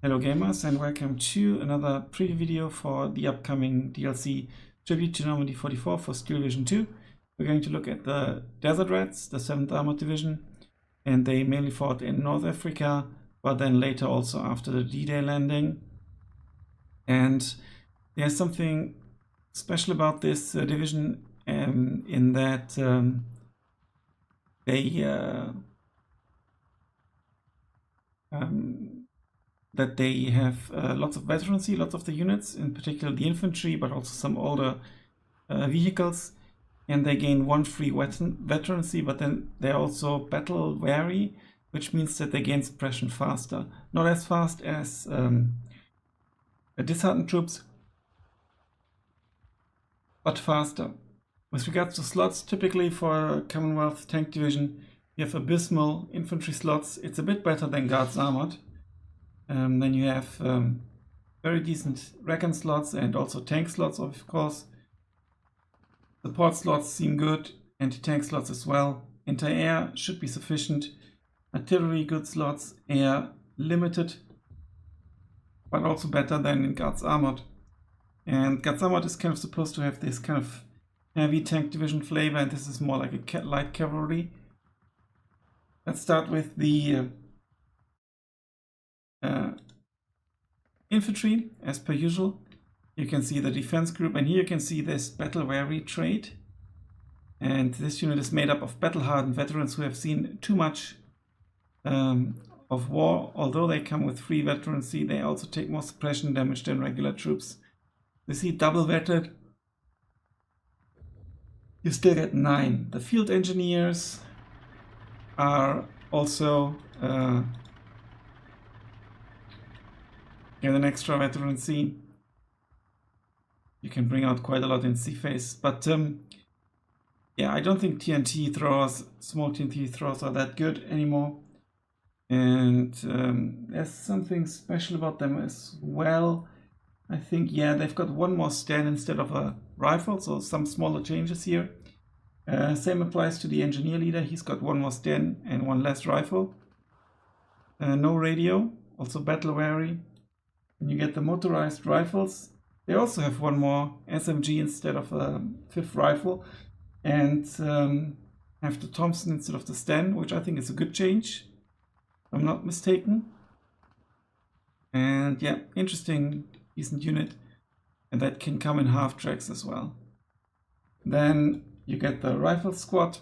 Hello gamers, and welcome to another preview video for the upcoming DLC Tribute to Normandy 44 for Steel Division 2. We're going to look at the Desert Rats, the 7th Armoured Division, and they mainly fought in North Africa, but then later also after the D-Day landing. And there's something special about this division in that they have lots of veterancy, lots of the units, in particular the infantry, but also some older vehicles, and they gain 1 free veterancy, but then they're also battle wary, which means that they gain suppression faster. Not as fast as disheartened troops, but faster. With regards to slots, typically for a Commonwealth tank division, you have abysmal infantry slots. It's a bit better than Guards Armored. Then you have very decent recon slots and also tank slots, of course. Support slots seem good, anti-tank slots as well. Anti-air should be sufficient. Artillery good slots, air limited, but also better than in Guards Armored. And Guards Armored is kind of supposed to have this kind of heavy tank division flavor, and this is more like a light cavalry. Let's start with the infantry, as per usual. You can see the defense group, and here you can see this battle wary trait. And this unit is made up of battle hardened veterans who have seen too much of war. Although they come with free veterancy, they also take more suppression damage than regular troops. You see double vetted, you still get 9. The field engineers are also get an extra veterancy. You can bring out quite a lot in sea phase, but yeah, I don't think TNT throwers, small TNT throwers, are that good anymore. And there's something special about them as well. I think, yeah, they've got 1 more stand instead of a rifle, so some smaller changes here. Same applies to the engineer leader. He's got 1 more stand and 1 less rifle. No radio, also battle wary. And you get the motorized rifles. They also have 1 more SMG instead of a 5th rifle, and have the Thompson instead of the Sten, which I think is a good change, if I'm not mistaken. And yeah, interesting, decent unit, and that can come in half tracks as well. Then you get the rifle squad,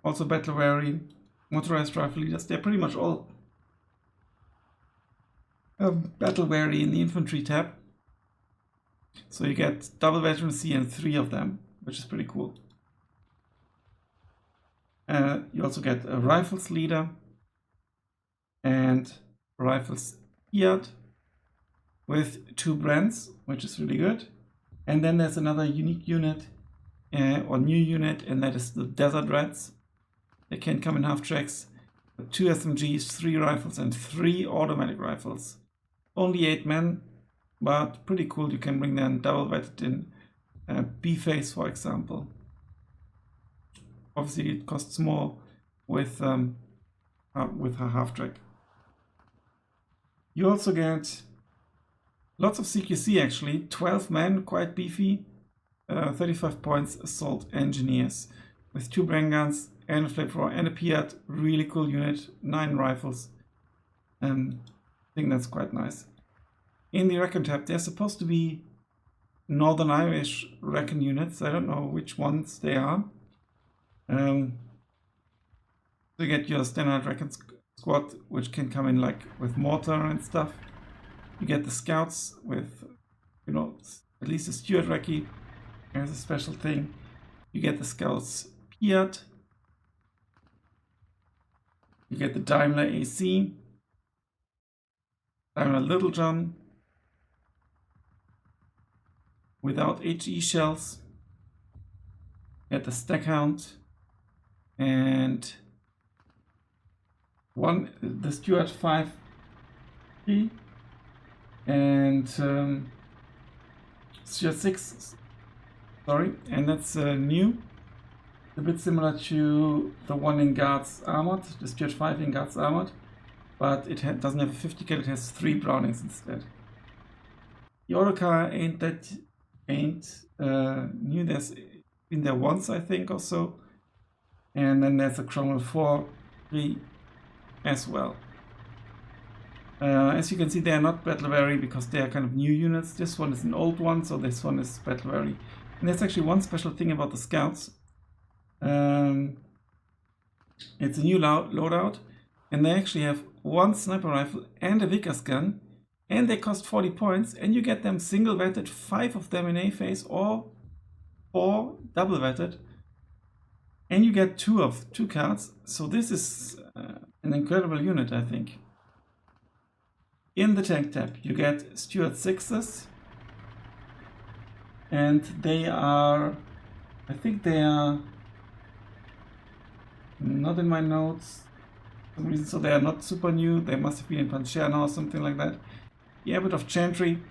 also battle wary, motorized rifle leaders. They're pretty much all battle wary in the infantry tab. So you get double veterancy and 3 of them, which is pretty cool. You also get a rifles leader and rifles Fiat with 2 brands, which is really good. And then there's another unique unit or new unit, and that is the Desert Rats. They can come in half tracks, 2 SMGs, 3 rifles, and 3 automatic rifles. Only 8 men, but pretty cool. You can bring them double vetted in B phase, for example. Obviously, it costs more with a half track. You also get lots of CQC, actually. 12 men, quite beefy. 35 points assault engineers with 2 brain guns and a flamethrower and a Piat. Really cool unit. 9 rifles. I think that's quite nice. In the Recon tab, they're supposed to be Northern Irish Recon units. I don't know which ones they are. So you get your standard Recon squad, which can come in like with mortar and stuff. You get the scouts with, you know, at least a Stuart Recce as a special thing. You get the scouts Piat. You get the Daimler AC. Daimler Little John without HE shells. You get the Stackhound and the Stuart 5E and Stuart 6, sorry, and that's new. A bit similar to the one in Guards Armored, the Stuart 5 in Guards Armored. but it doesn't have a 50 cal, it has 3 Brownings instead. The autocar ain't new. There's been there once, I think, or so. And then there's a Cromwell 4-3 as well. As you can see, they are not battle-weary because they are kind of new units. This one is an old one, so this one is battle-weary. And there's actually one special thing about the scouts. It's a new loadout, and they actually have 1 sniper rifle and a Vickers gun, and they cost 40 points, and you get them single-vetted, 5 of them in A phase, or 4 double-vetted, and you get 2 cards. So this is an incredible unit, I think. In the tank tab, you get Stuart 6s, and they are, I think they are not in my notes for some reason, so they are not super new. They must have been in Pancerna or something like that. The Abbot of Chantry,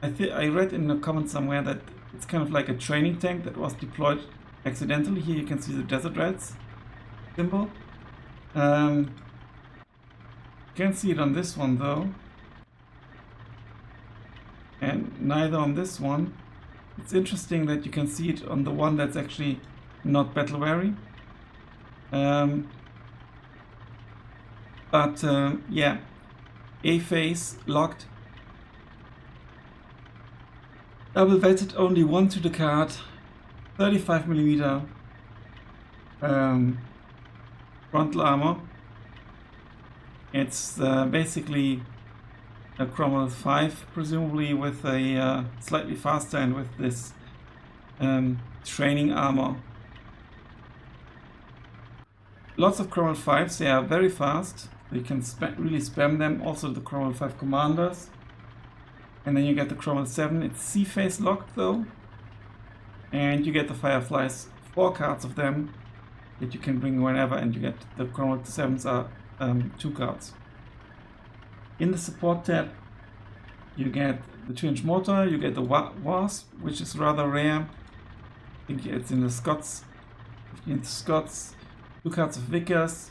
I read in a comment somewhere that it's kind of like a training tank that was deployed accidentally. Here you can see the Desert Rats symbol. Can't see it on this one though, and neither on this one. It's interesting that you can see it on the one that's actually not battle weary. Yeah, A phase locked, double vetted, only 1 to the card, 35mm frontal armor. It's basically a Cromwell 5, presumably with a slightly faster and with this training armor. Lots of Cromwell 5s, they are very fast. You can really spam them. Also the Cromwell 5 commanders. And then you get the Cromwell 7. It's C-phase locked though. And you get the Fireflies, 4 cards of them that you can bring whenever, and you get the Cromwell 7s are 2 cards. In the support tab, you get the 2-inch mortar, you get the Wasp, which is rather rare. I think it's in the Scots, 15th Scots, 2 cards of Vickers,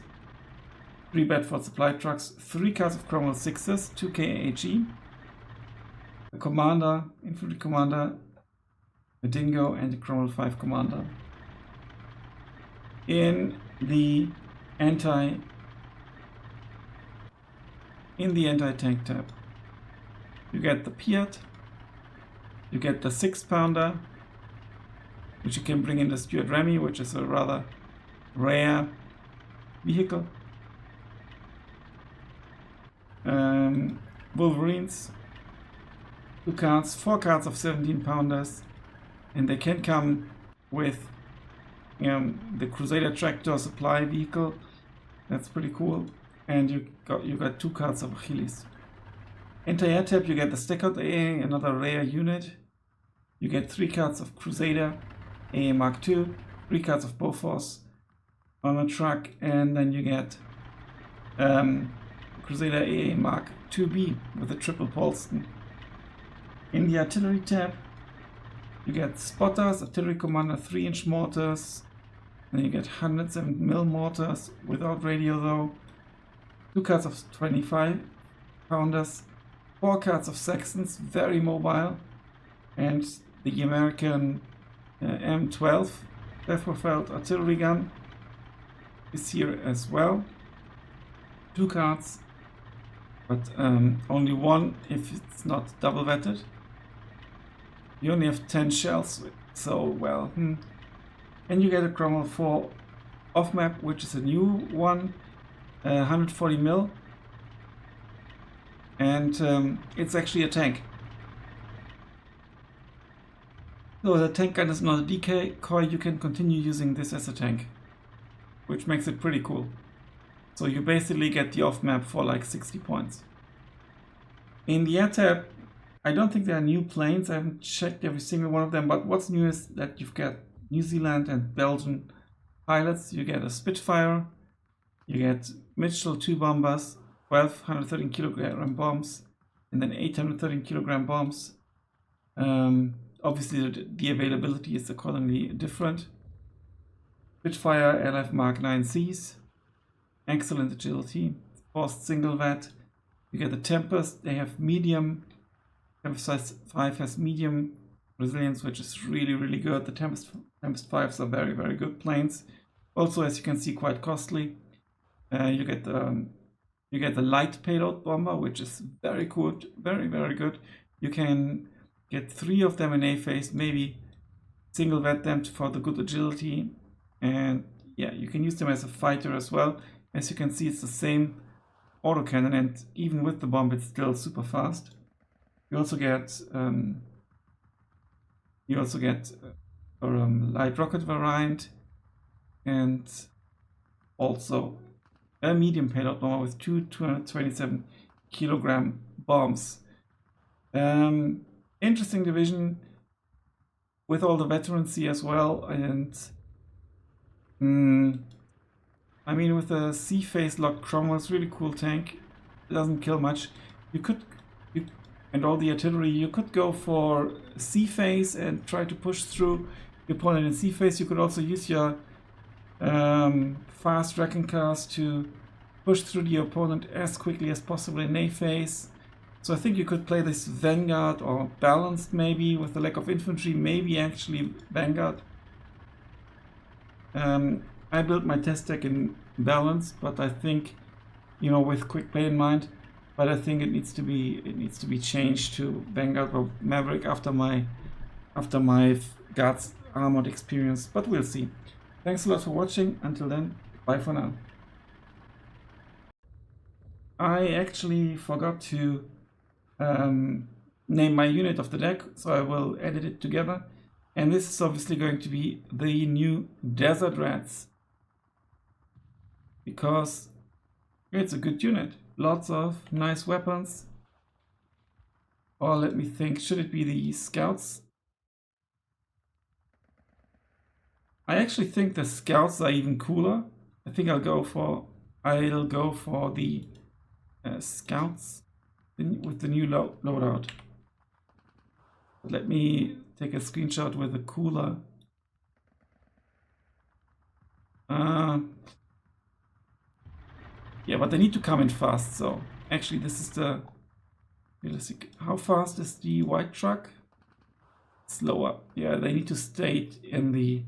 3 Bedford supply trucks, 3 cards of Cromwell 6s, 2 KAG, a commander, infantry commander, a Dingo, and a Cromwell 5 commander. In the anti-tank tab, you get the Piat, you get the 6-pounder, which you can bring in the Stuart Remy, which is a rather rare vehicle. Wolverines, 2 cards, 4 cards of 17-pounders, and they can come with the Crusader tractor supply vehicle. That's pretty cool. And you got 2 cards of Achilles. Anti-air tab, you get the Stackout AA, another rare unit. You get 3 cards of Crusader AA Mark II, 3 cards of Bofors armor truck, and then you get Crusader AA Mark IIB with a triple Polston. In the artillery tab, you get spotters, artillery commander, 3-inch mortars. Then you get 107mm mortars without radio though. 2 cards of 25-pounders, 4 cards of Saxons, very mobile, and the American M12 self-propelled artillery gun is here as well. 2 cards, but only 1 if it's not double vetted. You only have 10 shells, so well. And you get a Cromwell 4 off-map, which is a new one, 140mm, and it's actually a tank. So the tank gun is not a decoy, you can continue using this as a tank, which makes it pretty cool. So you basically get the off-map for like 60 points. In the air tab, I don't think there are new planes. I haven't checked every single one of them, but what's new is that you've got New Zealand and Belgian pilots. You get a Spitfire, you get Mitchell 2 bombers, 12 113kg bombs, and then 813kg bombs. Obviously the availability is accordingly different. Spitfire LF Mark 9Cs, excellent agility, reinforced single vat. You get the Tempest. They have medium. Tempest size 5 has medium resilience, which is really, really good. The Tempest 5s are very, very good planes. Also, as you can see, quite costly. You get the light payload bomber, which is very good, very, very good. You can get 3 of them in A phase, maybe single vet them for the good agility. And yeah, you can use them as a fighter as well. As you can see, it's the same autocannon, and even with the bomb, it's still super fast. You also get a light rocket variant, and also a medium payload bomber with 227 kilogram bombs. Interesting division with all the veterancy as well, and I mean, with a C-phase locked Cromwell, it's really cool tank. It doesn't kill much. And all the artillery, you could go for C-phase and try to push through the opponent in C-phase. You could also use your fast wrecking cars to push through the opponent as quickly as possible in A phase. So I think you could play this Vanguard or balanced, maybe with the lack of infantry, maybe actually Vanguard. I built my test deck in balanced, but I think, you know, with quick play in mind. But I think it needs to be changed to Vanguard or Maverick after my Guards Armored experience. But we'll see. Thanks a lot for watching. Until then, bye for now. I actually forgot to name my unit of the deck, so I will edit it together. And this is obviously going to be the new Desert Rats, because it's a good unit. Lots of nice weapons. Or let me think, should it be the Scouts? I actually think the Scouts are even cooler. I think I'll go for the Scouts with the new loadout. But let me take a screenshot with a cooler. Yeah, but they need to come in fast, so actually this is the realistic. How fast is the white truck? Slower. Yeah, they need to stay in the...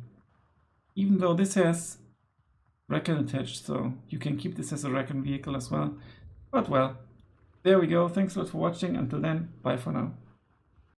Even though this has Recon attached, so you can keep this as a Recon vehicle as well. But well, there we go. Thanks a lot for watching. Until then, bye for now.